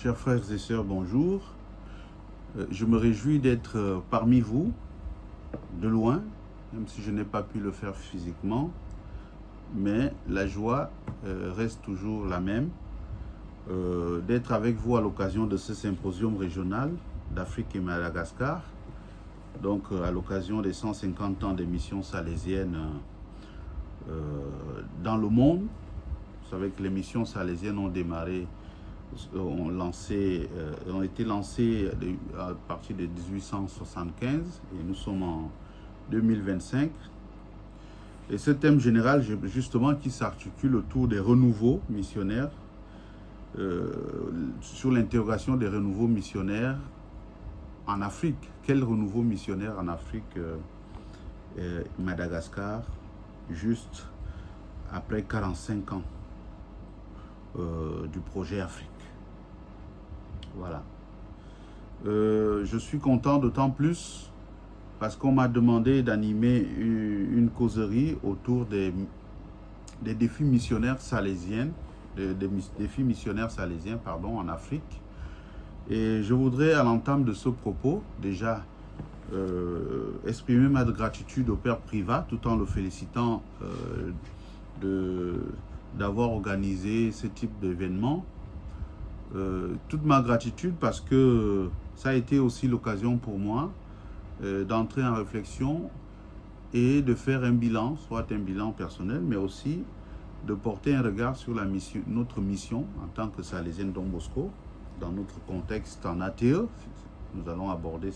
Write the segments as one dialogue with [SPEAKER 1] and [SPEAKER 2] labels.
[SPEAKER 1] Chers frères et sœurs, bonjour. Je me réjouis d'être parmi vous, de loin, même si je n'ai pas pu le faire physiquement. Mais la joie reste toujours la même, d'être avec vous à l'occasion de ce symposium régional d'Afrique et Madagascar. Donc à l'occasion des 150 ans des missions salésiennes dans le monde. Vous savez que les missions salésiennes ont démarré, ont été lancées à partir de 1875 et nous sommes en 2025. Et ce thème général, justement, qui s'articule autour des renouveaux missionnaires, sur l'interrogation des renouveaux missionnaires en Afrique. Quel renouveau missionnaire en Afrique, Madagascar, juste après 45 ans du projet Afrique. Voilà. Je suis content d'autant plus parce qu'on m'a demandé d'animer une causerie autour des défis missionnaires salésiens, en Afrique. Et je voudrais, à l'entame de ce propos, déjà exprimer ma gratitude au Père Privat, tout en le félicitant d'avoir organisé ce type d'événement. Toute ma gratitude parce que ça a été aussi l'occasion pour moi d'entrer en réflexion et de faire un bilan, soit un bilan personnel, mais aussi de porter un regard sur notre mission en tant que Salésien Don Bosco, dans notre contexte en ATE. Nous allons aborder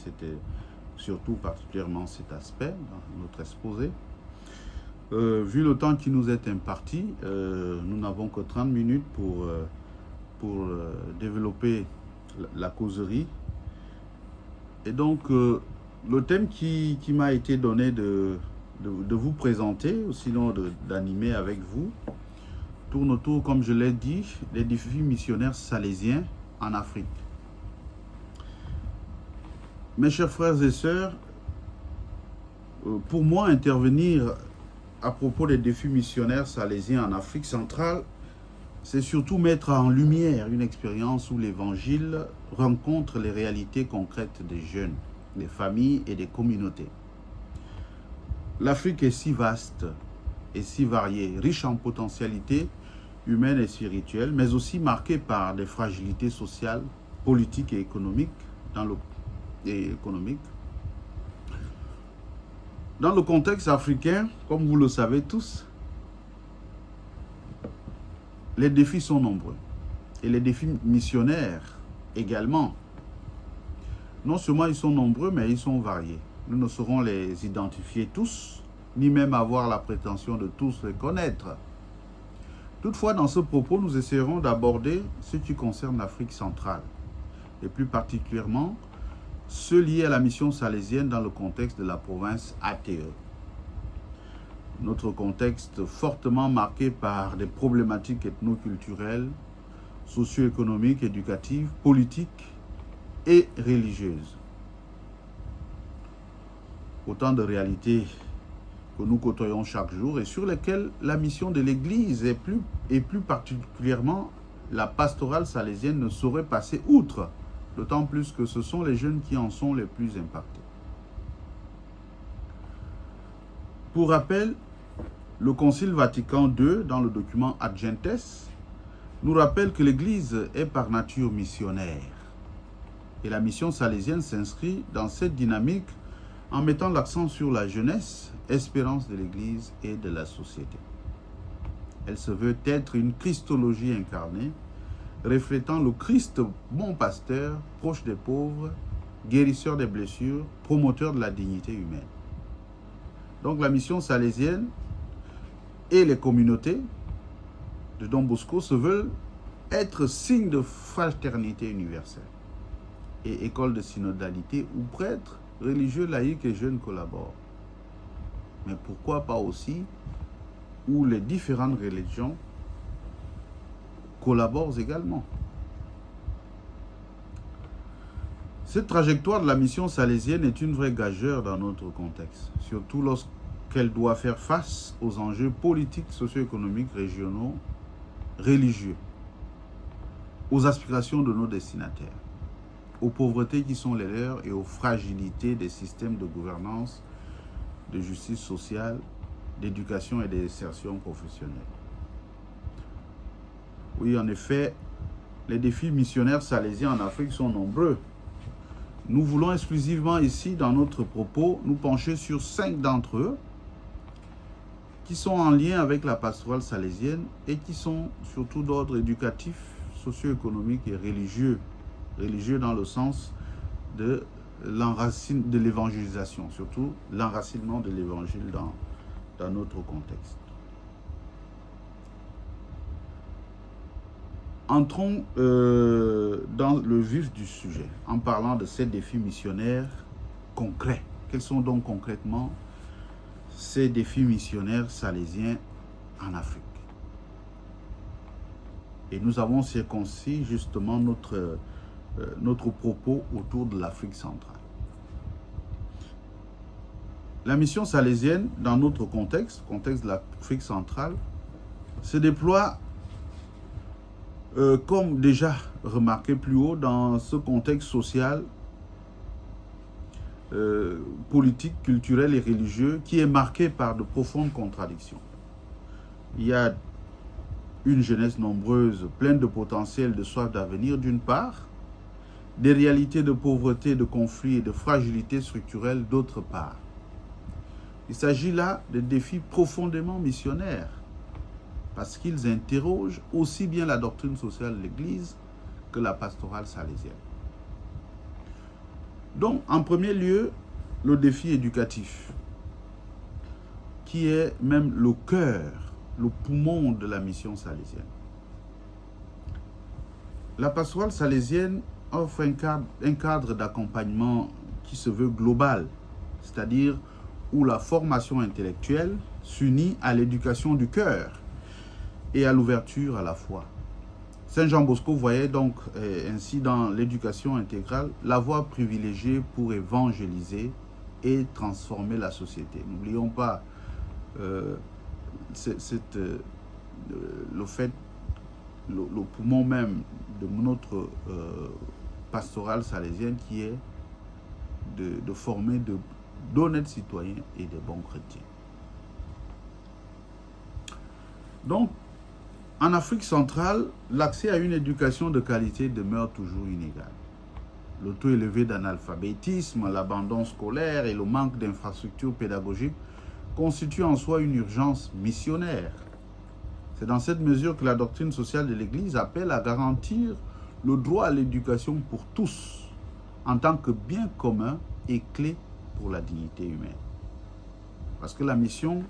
[SPEAKER 1] surtout particulièrement cet aspect dans notre exposé. Vu le temps qui nous est imparti, nous n'avons que 30 minutes pour développer la causerie. Et donc, le thème qui m'a été donné de vous présenter, ou sinon d'animer avec vous, tourne autour, comme je l'ai dit, des défis missionnaires salésiens en Afrique. Mes chers frères et sœurs, pour moi, intervenir à propos des défis missionnaires salésiens en Afrique centrale, c'est surtout mettre en lumière une expérience où l'Évangile rencontre les réalités concrètes des jeunes, des familles et des communautés. L'Afrique est si vaste et si variée, riche en potentialités humaines et spirituelles, mais aussi marquée par des fragilités sociales, politiques et économiques. Dans le contexte africain, comme vous le savez tous, les défis sont nombreux. Et les défis missionnaires également. Non seulement ils sont nombreux, mais ils sont variés. Nous ne saurons les identifier tous, ni même avoir la prétention de tous les connaître. Toutefois, dans ce propos, nous essaierons d'aborder ce qui concerne l'Afrique centrale, et plus particulièrement ceux liés à la mission salésienne dans le contexte de la province ATE. Notre contexte fortement marqué par des problématiques ethno-culturelles, socio-économiques, éducatives, politiques et religieuses. Autant de réalités que nous côtoyons chaque jour et sur lesquelles la mission de l'Église et plus particulièrement la pastorale salésienne ne saurait passer outre, d'autant plus que ce sont les jeunes qui en sont les plus impactés. Pour rappel, le Concile Vatican II, dans le document Ad Gentes, nous rappelle que l'Église est par nature missionnaire. Et la mission salésienne s'inscrit dans cette dynamique en mettant l'accent sur la jeunesse, espérance de l'Église et de la société. Elle se veut être une christologie incarnée, reflétant le Christ bon pasteur, proche des pauvres, guérisseur des blessures, promoteur de la dignité humaine. Donc la mission salésienne et les communautés de Don Bosco se veulent être signe de fraternité universelle et école de synodalité où prêtres, religieux, laïcs et jeunes collaborent. Mais pourquoi pas aussi où les différentes religions collaborent également. Cette trajectoire de la mission salésienne est une vraie gageure dans notre contexte, surtout lorsqu'elle doit faire face aux enjeux politiques, socio-économiques, régionaux, religieux. aux aspirations de nos destinataires, aux pauvretés qui sont les leurs et aux fragilités des systèmes de gouvernance, de justice sociale, d'éducation et d'insertion professionnelle. Oui, en effet, les défis missionnaires salésiens en Afrique sont nombreux. Nous voulons exclusivement ici, dans notre propos, nous pencher sur 5 d'entre eux qui sont en lien avec la pastorale salésienne et qui sont surtout d'ordre éducatif, socio-économique et religieux. Religieux dans le sens de l'évangélisation, surtout l'enracinement de l'évangile dans notre contexte. Entrons dans le vif du sujet en parlant de ces défis missionnaires concrets. Quels sont donc concrètement ces défis missionnaires salésiens en Afrique? Et nous avons circoncis justement notre propos autour de l'Afrique centrale. La mission salésienne, dans notre contexte de l'Afrique centrale, se déploie comme déjà remarqué plus haut dans ce contexte social, politique, culturel et religieux qui est marqué par de profondes contradictions. Il y a une jeunesse nombreuse, pleine de potentiel, de soif d'avenir d'une part, des réalités de pauvreté, de conflits et de fragilité structurelle d'autre part. Il s'agit là de défis profondément missionnaires, parce qu'ils interrogent aussi bien la doctrine sociale de l'Église que la pastorale salésienne. Donc, en premier lieu, le défi éducatif, qui est même le cœur, le poumon de la mission salésienne. La pastorale salésienne offre un cadre d'accompagnement qui se veut global, c'est-à-dire où la formation intellectuelle s'unit à l'éducation du cœur et à l'ouverture à la foi. Saint Jean Bosco voyait donc ainsi dans l'éducation intégrale la voie privilégiée pour évangéliser et transformer la société. N'oublions pas le poumon même de notre pastorale salésienne qui est de former d'honnêtes citoyens et de bons chrétiens. Donc, en Afrique centrale, l'accès à une éducation de qualité demeure toujours inégal. Le taux élevé d'analphabétisme, l'abandon scolaire et le manque d'infrastructures pédagogiques constituent en soi une urgence missionnaire. C'est dans cette mesure que la doctrine sociale de l'Église appelle à garantir le droit à l'éducation pour tous, en tant que bien commun et clé pour la dignité humaine. Parce que la mission,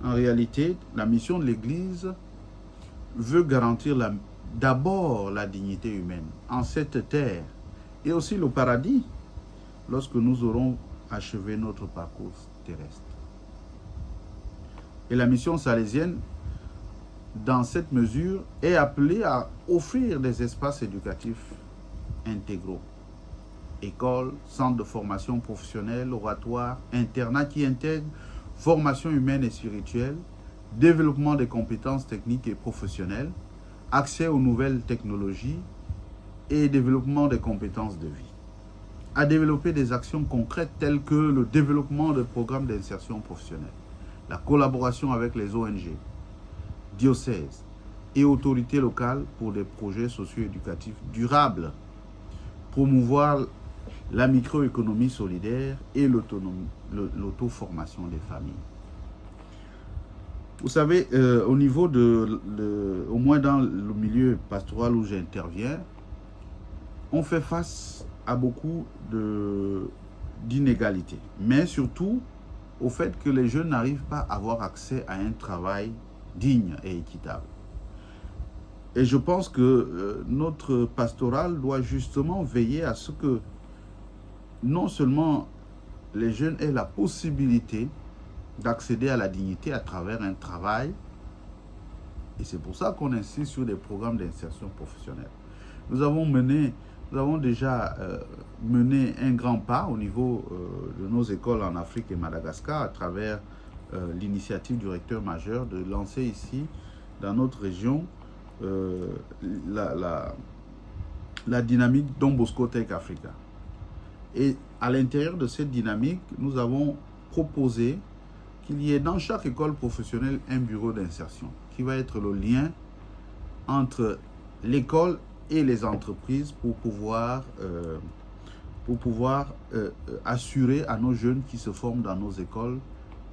[SPEAKER 1] en réalité, la mission de l'Église veut garantir d'abord la dignité humaine en cette terre et aussi le paradis lorsque nous aurons achevé notre parcours terrestre. Et la mission salésienne, dans cette mesure, est appelée à offrir des espaces éducatifs intégraux. Écoles, centres de formation professionnelle, oratoires, internats qui intègrent formation humaine et spirituelle, développement des compétences techniques et professionnelles, accès aux nouvelles technologies et développement des compétences de vie. À développer des actions concrètes telles que le développement de programmes d'insertion professionnelle, la collaboration avec les ONG, diocèses et autorités locales pour des projets socio-éducatifs durables, promouvoir la microéconomie solidaire et l'auto-formation des familles. Vous savez, au niveau au moins dans le milieu pastoral où j'interviens, on fait face à beaucoup d'inégalités, mais surtout au fait que les jeunes n'arrivent pas à avoir accès à un travail digne et équitable. Et je pense que notre pastoral doit justement veiller à ce que non seulement les jeunes aient la possibilité d'accéder à la dignité à travers un travail, et c'est pour ça qu'on insiste sur des programmes d'insertion professionnelle. Nous avons déjà mené un grand pas au niveau de nos écoles en Afrique et Madagascar à travers l'initiative du recteur majeur de lancer ici, dans notre région, la dynamique Don Bosco Tech Africa. Et à l'intérieur de cette dynamique, nous avons proposé qu'il y ait dans chaque école professionnelle un bureau d'insertion qui va être le lien entre l'école et les entreprises pour pouvoir assurer à nos jeunes qui se forment dans nos écoles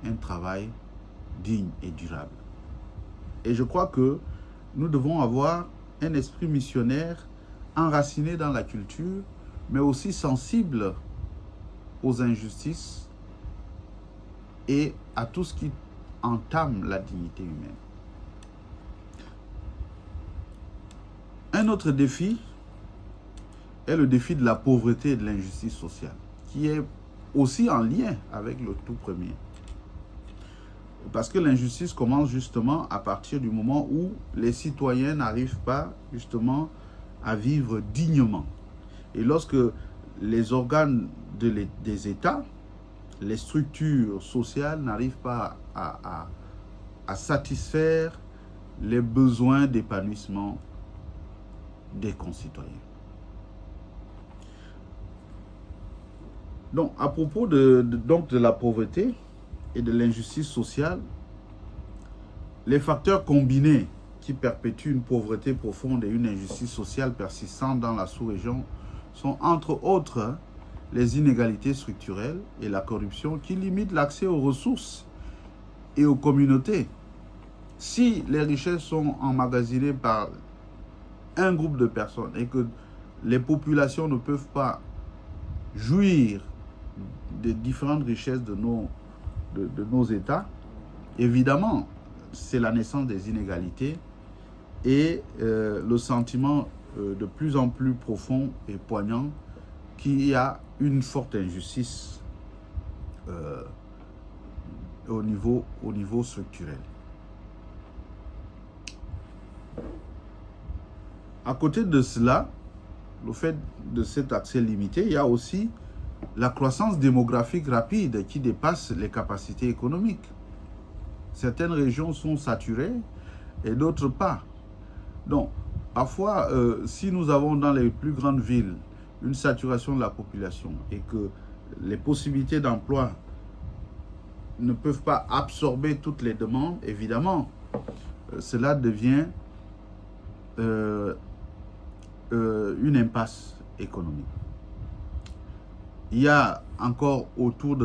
[SPEAKER 1] un travail digne et durable. Et je crois que nous devons avoir un esprit missionnaire enraciné dans la culture, mais aussi sensible aux injustices et à tout ce qui entame la dignité humaine. Un autre défi est le défi de la pauvreté et de l'injustice sociale, qui est aussi en lien avec le tout premier. Parce que l'injustice commence justement à partir du moment où les citoyens n'arrivent pas justement à vivre dignement. Et lorsque les organes des États, les structures sociales n'arrivent pas à satisfaire les besoins d'épanouissement des concitoyens. Donc, à propos de la pauvreté et de l'injustice sociale, les facteurs combinés qui perpétuent une pauvreté profonde et une injustice sociale persistante dans la sous-région sont entre autres les inégalités structurelles et la corruption qui limitent l'accès aux ressources et aux communautés. Si les richesses sont emmagasinées par un groupe de personnes et que les populations ne peuvent pas jouir des différentes richesses de nos États, évidemment, c'est la naissance des inégalités et le sentiment de plus en plus profond et poignant qu'il y a une forte injustice au niveau structurel. À côté de cela, le fait de cet accès limité, il y a aussi la croissance démographique rapide qui dépasse les capacités économiques. Certaines régions sont saturées et d'autres pas. Donc, parfois, si nous avons dans les plus grandes villes une saturation de la population et que les possibilités d'emploi ne peuvent pas absorber toutes les demandes, évidemment, cela devient une impasse économique. Il y a encore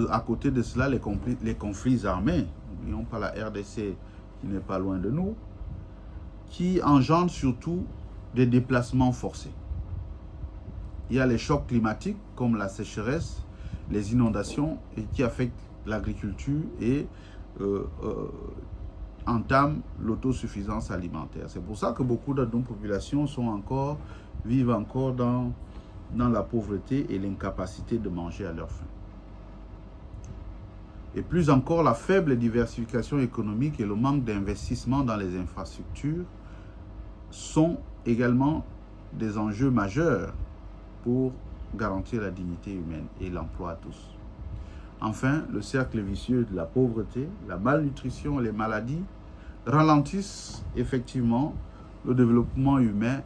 [SPEAKER 1] à côté de cela les conflits armés. N'oublions pas la RDC qui n'est pas loin de nous, qui engendrent surtout des déplacements forcés. Il y a les chocs climatiques comme la sécheresse, les inondations et qui affectent l'agriculture et entament l'autosuffisance alimentaire. C'est pour ça que beaucoup de nos populations vivent encore dans la pauvreté et l'incapacité de manger à leur faim. Et plus encore, la faible diversification économique et le manque d'investissement dans les infrastructures sont également des enjeux majeurs pour garantir la dignité humaine et l'emploi à tous. Enfin, le cercle vicieux de la pauvreté, la malnutrition et les maladies ralentissent effectivement le développement humain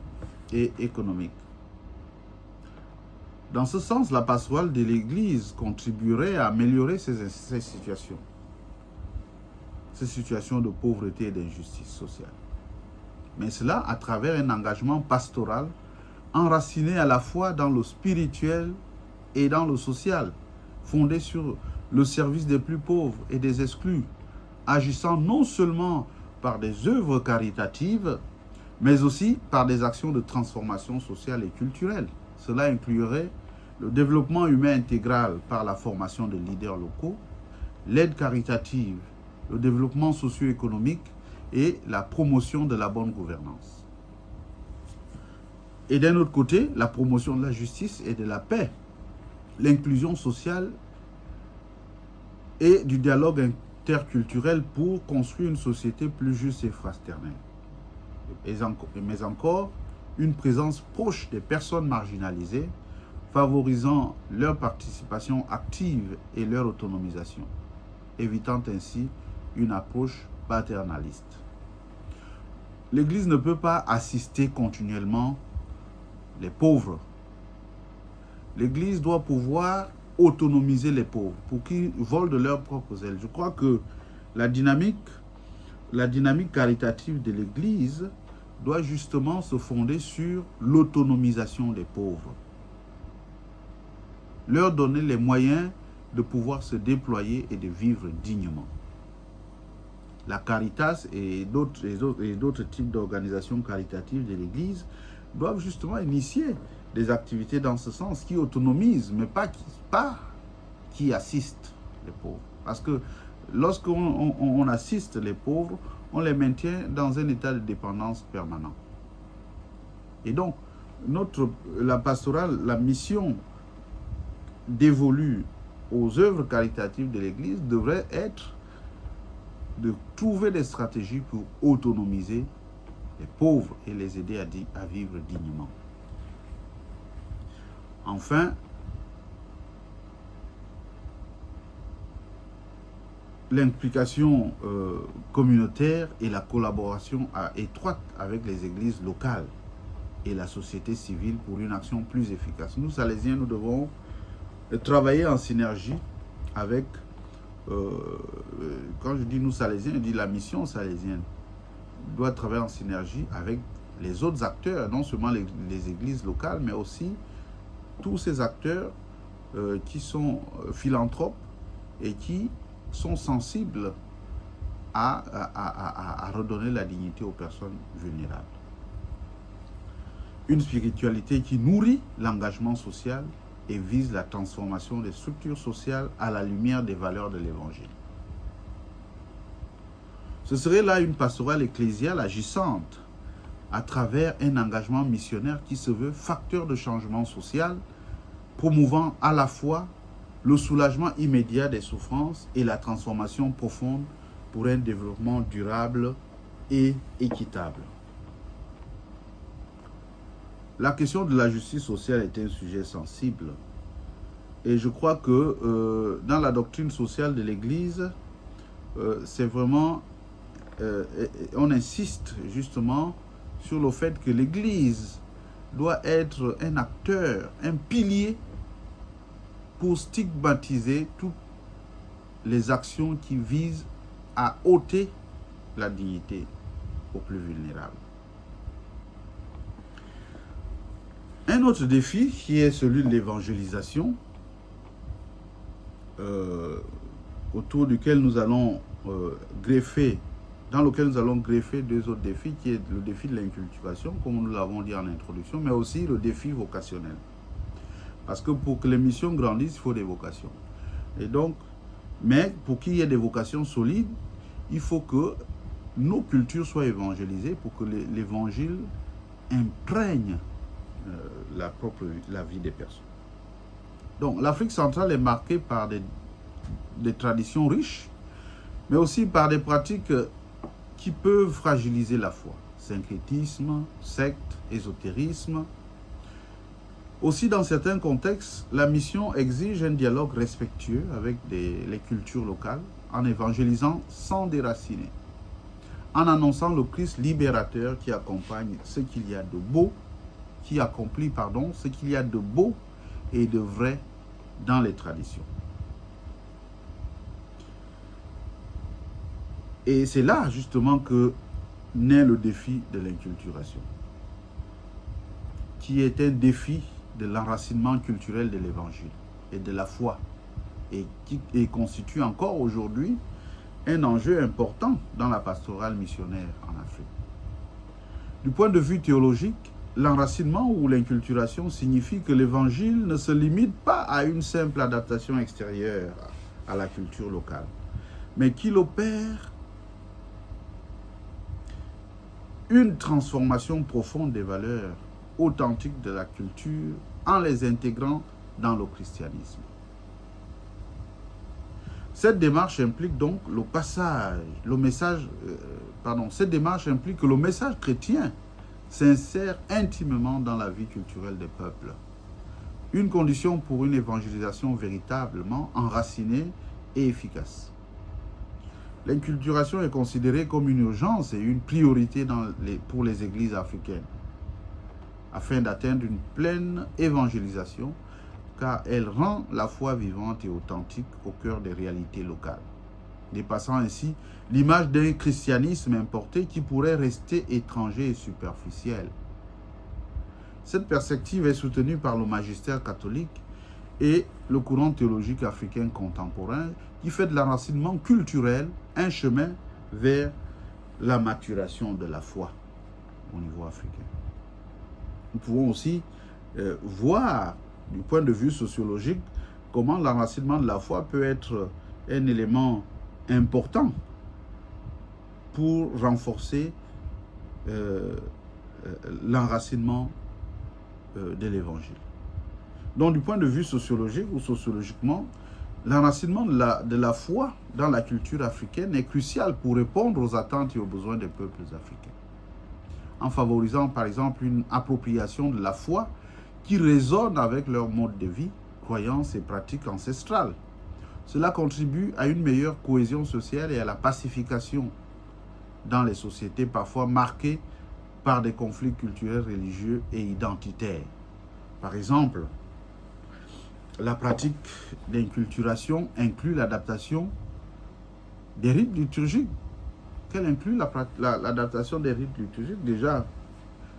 [SPEAKER 1] et économique. Dans ce sens, la pastorale de l'Église contribuerait à améliorer ces situations de pauvreté et d'injustice sociale. Mais cela à travers un engagement pastoral enraciné à la fois dans le spirituel et dans le social, fondé sur le service des plus pauvres et des exclus, agissant non seulement par des œuvres caritatives, mais aussi par des actions de transformation sociale et culturelle. Cela inclurait le développement humain intégral par la formation de leaders locaux, l'aide caritative, le développement socio-économique et la promotion de la bonne gouvernance. Et d'un autre côté, la promotion de la justice et de la paix, l'inclusion sociale et du dialogue interculturel pour construire une société plus juste et fraternelle. Mais encore, une présence proche des personnes marginalisées, favorisant leur participation active et leur autonomisation, évitant ainsi une approche paternaliste. L'Église ne peut pas assister continuellement les pauvres. L'Église doit pouvoir autonomiser les pauvres pour qu'ils volent de leurs propres ailes. Je crois que la dynamique caritative de l'Église doit justement se fonder sur l'autonomisation des pauvres. Leur donner les moyens de pouvoir se déployer et de vivre dignement. La Caritas et d'autres types d'organisations caritatives de l'Église doivent justement initier des activités dans ce sens qui autonomisent, mais pas qui assistent les pauvres. Parce que lorsqu'on assiste les pauvres, on les maintient dans un état de dépendance permanent. Et donc, la pastorale, la mission dévolue aux œuvres caritatives de l'Église devrait être de trouver des stratégies pour autonomiser les pauvres et les aider à vivre dignement. Enfin, l'implication communautaire et la collaboration étroite avec les églises locales et la société civile pour une action plus efficace. Nous, Salésiens, nous devons travailler en synergie avec, quand je dis nous Salésiens, je dis la mission salésienne doit travailler en synergie avec les autres acteurs, non seulement les églises locales, mais aussi tous ces acteurs qui sont philanthropes et qui sont sensibles à redonner la dignité aux personnes vulnérables. Une spiritualité qui nourrit l'engagement social et vise la transformation des structures sociales à la lumière des valeurs de l'Évangile. Ce serait là une pastorale ecclésiale agissante à travers un engagement missionnaire qui se veut facteur de changement social, promouvant à la fois le soulagement immédiat des souffrances et la transformation profonde pour un développement durable et équitable. La question de la justice sociale est un sujet sensible et je crois que dans la doctrine sociale de l'Église, c'est vraiment, on insiste justement sur le fait que l'Église doit être un acteur, un pilier pour stigmatiser toutes les actions qui visent à ôter la dignité aux plus vulnérables. Un autre défi qui est celui de l'évangélisation, autour duquel nous allons greffer deux autres défis, qui est le défi de l'inculturation, comme nous l'avons dit en introduction, mais aussi le défi vocationnel. Parce que pour que les missions grandissent, il faut des vocations. Et donc, mais pour qu'il y ait des vocations solides, il faut que nos cultures soient évangélisées pour que l'évangile imprègne la vie des personnes. Donc, l'Afrique centrale est marquée par des traditions riches, mais aussi par des pratiques qui peuvent fragiliser la foi. Syncrétisme, secte, ésotérisme. Aussi, dans certains contextes, la mission exige un dialogue respectueux avec les cultures locales, en évangélisant sans déraciner, en annonçant le Christ libérateur qui accompagne ce qu'il y a de beau, qui accomplit, ce qu'il y a de beau et de vrai dans les traditions. Et c'est là, justement, que naît le défi de l'inculturation, qui est un défi de l'enracinement culturel de l'Évangile et de la foi, et qui constitue encore aujourd'hui un enjeu important dans la pastorale missionnaire en Afrique. Du point de vue théologique, l'enracinement ou l'inculturation signifie que l'Évangile ne se limite pas à une simple adaptation extérieure à la culture locale, mais qu'il opère une transformation profonde des valeurs authentiques de la culture en les intégrant dans le christianisme. Cette démarche implique donc cette démarche implique que le message chrétien s'insère intimement dans la vie culturelle des peuples. Une condition pour une évangélisation véritablement enracinée et efficace. L'inculturation est considérée comme une urgence et une priorité pour les églises africaines. afin d'atteindre une pleine évangélisation, car elle rend la foi vivante et authentique au cœur des réalités locales, dépassant ainsi l'image d'un christianisme importé qui pourrait rester étranger et superficiel. Cette perspective est soutenue par le magistère catholique et le courant théologique africain contemporain qui fait de l'enracinement culturel un chemin vers la maturation de la foi au niveau africain. Nous pouvons aussi voir du point de vue sociologique comment l'enracinement de la foi peut être un élément important pour renforcer l'enracinement de l'évangile. Donc, du point de vue sociologique ou sociologiquement, l'enracinement de la foi dans la culture africaine est crucial pour répondre aux attentes et aux besoins des peuples africains, en favorisant par exemple une appropriation de la foi qui résonne avec leur mode de vie, croyances et pratiques ancestrales. Cela contribue à une meilleure cohésion sociale et à la pacification dans les sociétés parfois marquées par des conflits culturels, religieux et identitaires. Par exemple, la pratique d'inculturation inclut l'adaptation des rites liturgiques. Qu'elle inclut l'adaptation des rites liturgiques? Déjà,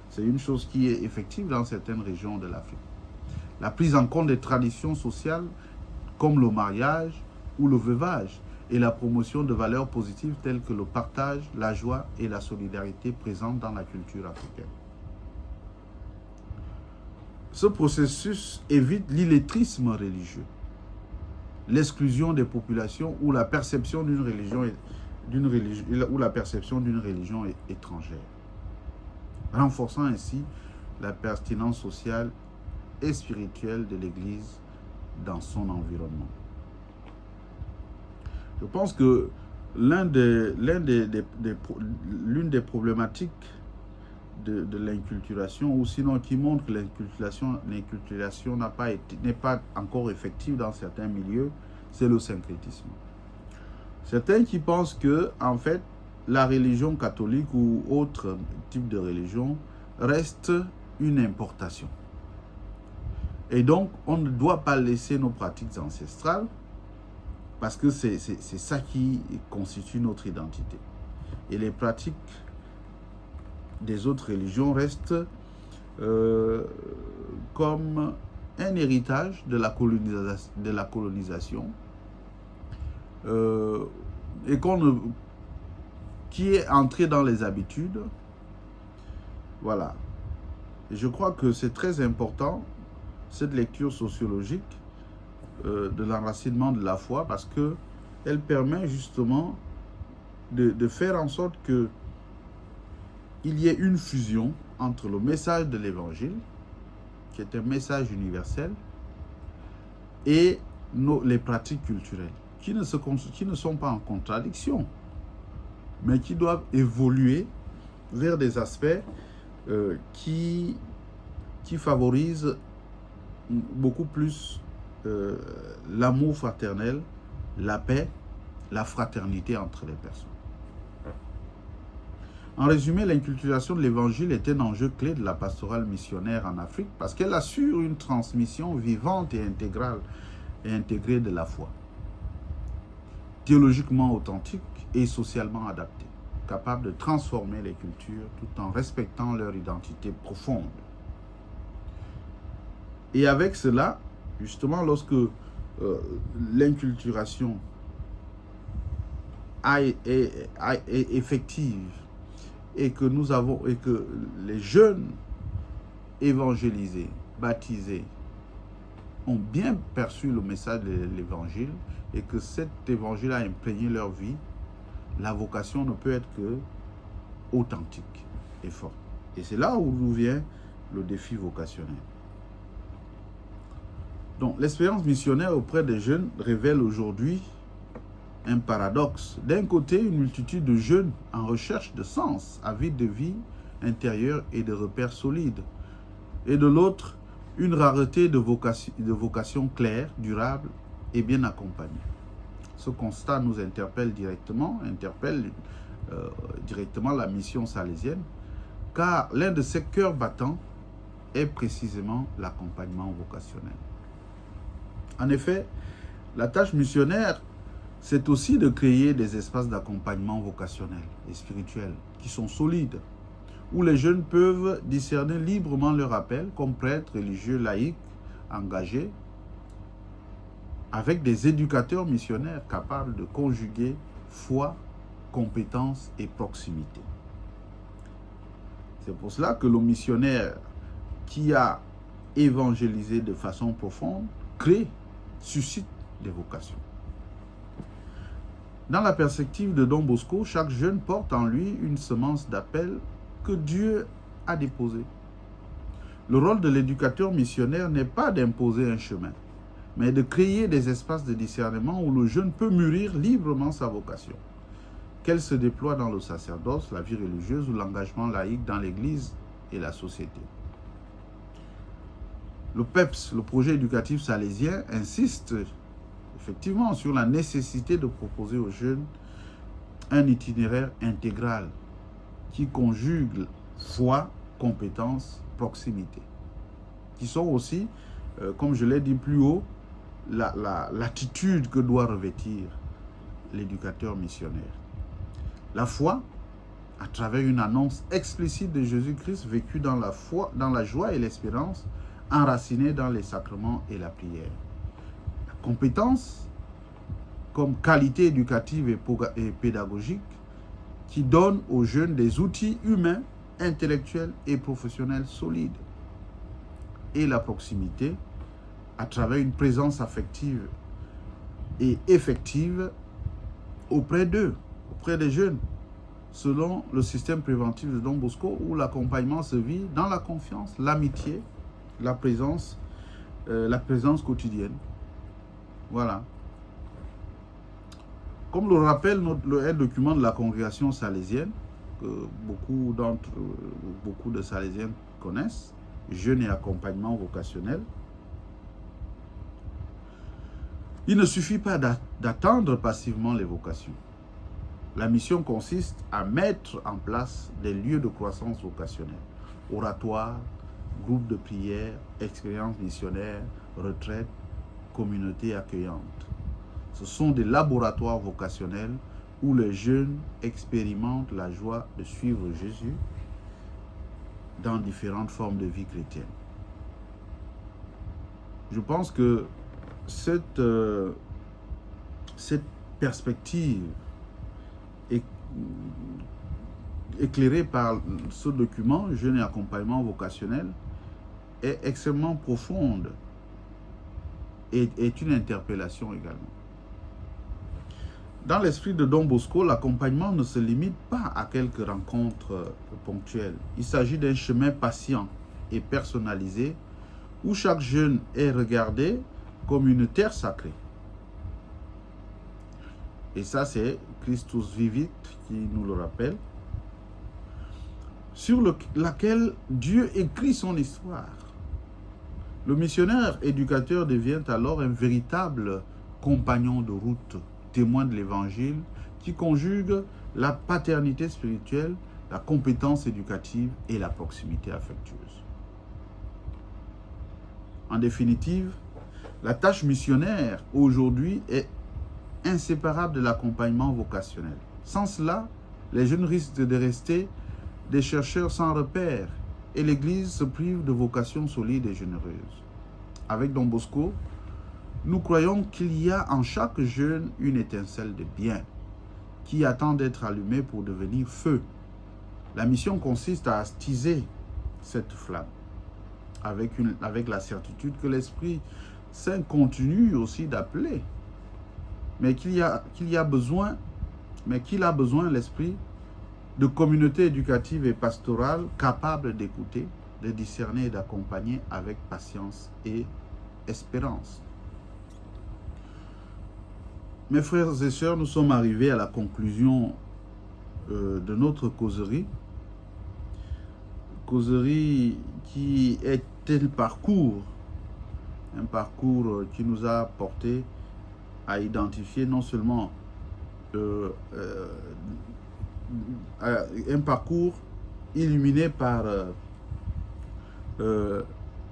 [SPEAKER 1] c'est une chose qui est effective dans certaines régions de l'Afrique. La prise en compte des traditions sociales comme le mariage ou le veuvage et la promotion de valeurs positives telles que le partage, la joie et la solidarité présentes dans la culture africaine. Ce processus évite l'illettrisme religieux, l'exclusion des populations ou la perception d'une religion étrangère, renforçant ainsi la pertinence sociale et spirituelle de l'Église dans son environnement. Je pense que l'une des problématiques de l'inculturation, ou sinon qui montre que l'inculturation n'est pas encore effective dans certains milieux, c'est le syncrétisme. Certains qui pensent que, en fait, la religion catholique ou autre type de religion reste une importation. Et donc, on ne doit pas laisser nos pratiques ancestrales parce que c'est ça qui constitue notre identité. Et les pratiques des autres religions restent comme un héritage de la colonisation et qui est entré dans les habitudes. Voilà. Et je crois que c'est très important, cette lecture sociologique de l'enracinement de la foi, parce qu'elle permet justement de faire en sorte que il y ait une fusion entre le message de l'Évangile, qui est un message universel, et les pratiques culturelles, qui ne sont pas en contradiction, mais qui doivent évoluer vers des aspects qui favorisent beaucoup plus l'amour fraternel, la paix, la fraternité entre les personnes. En résumé, l'inculturation de l'Évangile est un enjeu clé de la pastorale missionnaire en Afrique parce qu'elle assure une transmission vivante et intégrée de la foi, théologiquement authentique et socialement adaptée, capable de transformer les cultures tout en respectant leur identité profonde. Et avec cela, justement, lorsque l'inculturation est effective et que les jeunes évangélisés, baptisés, ont bien perçu le message de l'Évangile et que cet Évangile a imprégné leur vie, la vocation ne peut être que authentique et forte. Et c'est là où nous vient le défi vocationnel. Donc, l'expérience missionnaire auprès des jeunes révèle aujourd'hui un paradoxe. D'un côté, une multitude de jeunes en recherche de sens, avides de vie intérieure et de repères solides. Et de l'autre, une rareté de vocations claires, durables et bien accompagnées. Ce constat nous interpelle directement la mission salésienne, car l'un de ses cœurs battants est précisément l'accompagnement vocationnel. En effet, la tâche missionnaire, c'est aussi de créer des espaces d'accompagnement vocationnel et spirituel qui sont solides, où les jeunes peuvent discerner librement leur appel comme prêtres, religieux, laïcs, engagés, avec des éducateurs missionnaires capables de conjuguer foi, compétence et proximité. C'est pour cela que le missionnaire qui a évangélisé de façon profonde crée, suscite des vocations. Dans la perspective de Don Bosco, chaque jeune porte en lui une semence d'appel que Dieu a déposée. Le rôle de l'éducateur missionnaire n'est pas d'imposer un chemin, mais de créer des espaces de discernement où le jeune peut mûrir librement sa vocation, qu'elle se déploie dans le sacerdoce, la vie religieuse ou l'engagement laïque dans l'Église et la société. Le PEPS, le projet éducatif salésien, insiste effectivement sur la nécessité de proposer aux jeunes un itinéraire intégral qui conjugue foi, compétence, proximité, qui sont aussi, comme je l'ai dit plus haut, l'attitude que doit revêtir l'éducateur missionnaire. La foi, à travers une annonce explicite de Jésus-Christ vécue dans la foi, dans la joie et l'espérance, enracinée dans les sacrements et la prière. La compétence, comme qualité éducative et pédagogique, qui donne aux jeunes des outils humains, intellectuels et professionnels solides. Et la proximité, à travers une présence affective et effective auprès d'eux, auprès des jeunes, selon le système préventif de Don Bosco, où l'accompagnement se vit dans la confiance, l'amitié, la présence quotidienne. Voilà. Comme le rappelle un document de la congrégation salésienne, que beaucoup de salésiens connaissent, Jeunes et accompagnement vocationnel, il ne suffit pas d'attendre passivement les vocations. La mission consiste à mettre en place des lieux de croissance vocationnelle, oratoires, groupes de prière, expériences missionnaires, retraites, communautés accueillantes. Ce sont des laboratoires vocationnels où les jeunes expérimentent la joie de suivre Jésus dans différentes formes de vie chrétienne. Je pense que cette perspective éclairée par ce document, Jeunes et accompagnement vocationnel, est extrêmement profonde et est une interpellation également. Dans l'esprit de Don Bosco, l'accompagnement ne se limite pas à quelques rencontres ponctuelles. Il s'agit d'un chemin patient et personnalisé où chaque jeune est regardé comme une terre sacrée. Et ça, c'est Christus Vivit qui nous le rappelle, sur laquelle Dieu écrit son histoire. Le missionnaire éducateur devient alors un véritable compagnon de route, témoin de l'Évangile, qui conjugue la paternité spirituelle, la compétence éducative et la proximité affectueuse. En définitive, la tâche missionnaire aujourd'hui est inséparable de l'accompagnement vocationnel. Sans cela, les jeunes risquent de rester des chercheurs sans repère et l'Église se prive de vocations solides et généreuses. Avec Don Bosco, nous croyons qu'il y a en chaque jeune une étincelle de bien qui attend d'être allumée pour devenir feu. La mission consiste à attiser cette flamme avec la certitude que l'Esprit Saint continue aussi d'appeler, mais qu'il a besoin l'Esprit de communautés éducatives et pastorales capables d'écouter, de discerner et d'accompagner avec patience et espérance. Mes frères et sœurs, nous sommes arrivés à la conclusion de notre causerie qui est un parcours qui nous a porté à identifier non seulement un parcours illuminé par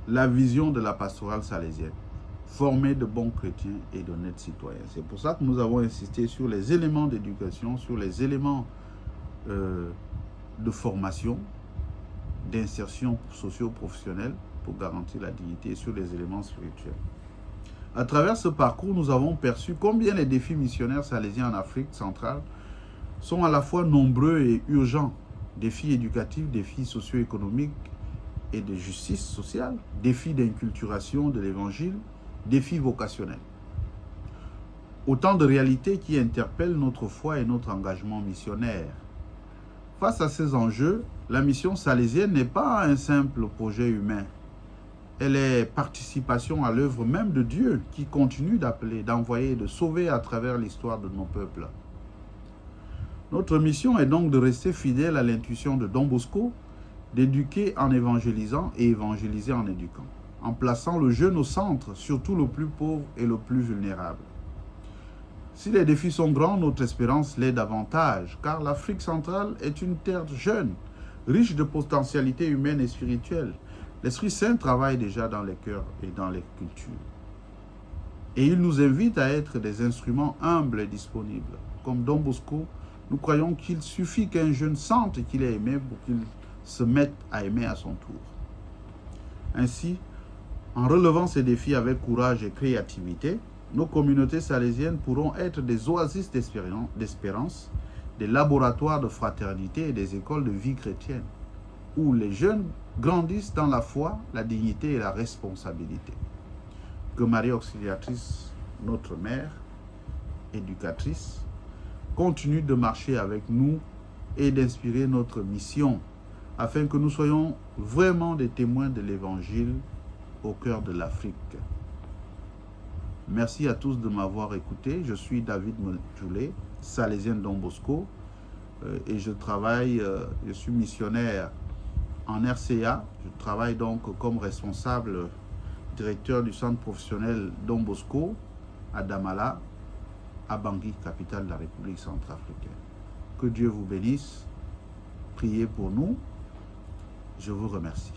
[SPEAKER 1] la vision de la pastorale salésienne. Former de bons chrétiens et d'honnêtes citoyens. C'est pour ça que nous avons insisté sur les éléments d'éducation, sur les éléments de formation, d'insertion socio-professionnelle pour garantir la dignité et sur les éléments spirituels. À travers ce parcours, nous avons perçu combien les défis missionnaires salésiens en Afrique centrale sont à la fois nombreux et urgents. Défis éducatifs, défis socio-économiques et de justice sociale, défis d'inculturation de l'évangile, défis vocationnels. Autant de réalités qui interpellent notre foi et notre engagement missionnaire. Face à ces enjeux, la mission salésienne n'est pas un simple projet humain. Elle est participation à l'œuvre même de Dieu qui continue d'appeler, d'envoyer, de sauver à travers l'histoire de nos peuples. Notre mission est donc de rester fidèle à l'intuition de Don Bosco, d'éduquer en évangélisant et évangéliser en éduquant, en plaçant le jeune au centre, surtout le plus pauvre et le plus vulnérable. Si les défis sont grands, notre espérance l'est davantage, car l'Afrique centrale est une terre jeune, riche de potentialités humaines et spirituelles. L'Esprit Saint travaille déjà dans les cœurs et dans les cultures. Et il nous invite à être des instruments humbles et disponibles. Comme Don Bosco, nous croyons qu'il suffit qu'un jeune sente qu'il est aimé pour qu'il se mette à aimer à son tour. Ainsi, en relevant ces défis avec courage et créativité, nos communautés salésiennes pourront être des oasis d'espérance, des laboratoires de fraternité et des écoles de vie chrétienne, où les jeunes grandissent dans la foi, la dignité et la responsabilité. Que Marie Auxiliatrice, notre mère, éducatrice, continue de marcher avec nous et d'inspirer notre mission, afin que nous soyons vraiment des témoins de l'Évangile au cœur de l'Afrique. Merci à tous de m'avoir écouté. Je suis David Mojoulé, salésien Don Bosco, et je suis missionnaire en RCA. Je travaille donc comme responsable directeur du centre professionnel Don Bosco à Damala, à Bangui, capitale de la République centrafricaine. Que Dieu vous bénisse. Priez pour nous. Je vous remercie.